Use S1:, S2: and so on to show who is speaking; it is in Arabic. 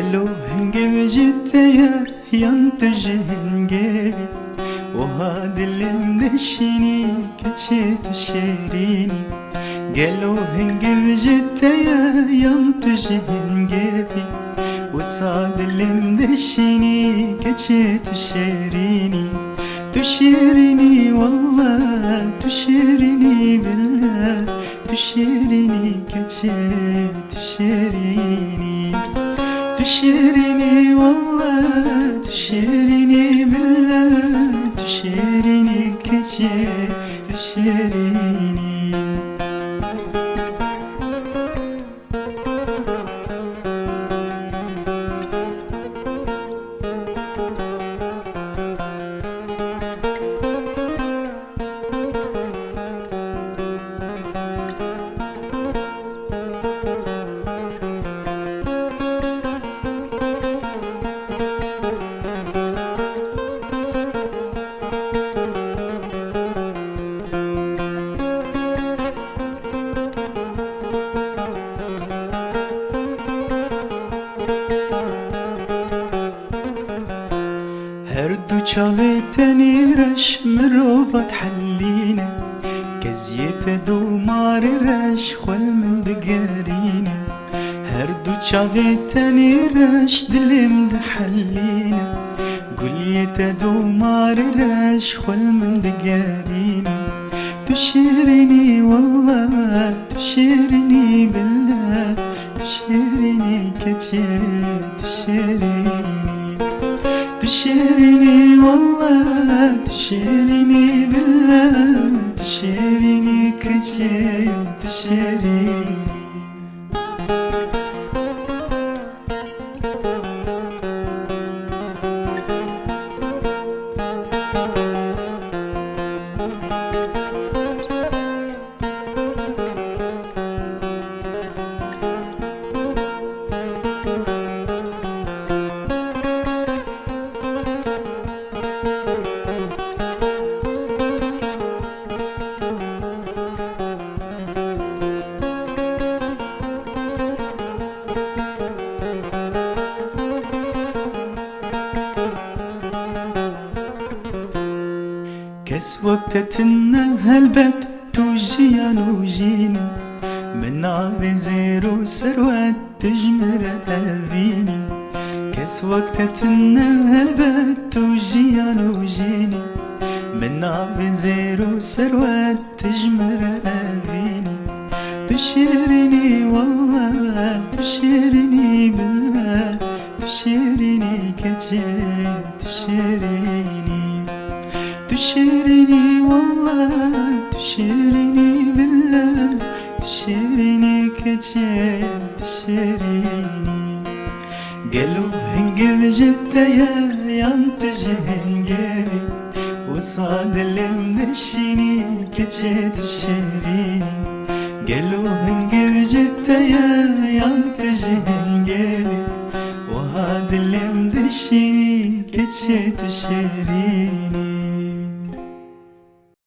S1: قالوا هنجي جيت يا ينتج هنجي وهذا اللي مدشني كتشيت شيريني قالوا هنجي جيت يا ينتج هنجي وصاد اللي مدشني كتشيت شيريني تشيرني والله تشيرني بالله تشيرني كتشيت تشيريني تشيرني والله تشيرني بالله تشيرني كتشيت تشيريني هردو çaleteni reş مرovat حلينا كزيت دومار رش خل من دقارينا هردو çaleteni reş دلم دحلينا قليت دومار رش خل من دقارينا تشيرني والله تشيرني بالله تشيرني كتير تشيرني تشيرني والله تشيرني بالله تشيرني كتير تشيرني كس وقتتنا هالبت توجيان وجيني من عبزير وسروات تجمر أبيني كس وقتتنا هالبت توجيان وجيني من عبزير وسروات تجمر أبيني تشيرني والله تشيرني بالله تشيرني كتير تشيريني تشيرني والله تشيرني بالله تشيرني كتير تشيريني قالوا هنجيب جبت يا ينتج هنجيبي وصاد اللي مدشني كتير تشيريني قالوا هنجيب جبت يا ينتج هنجيبي وهذا اللي مدشني كتير تشيريني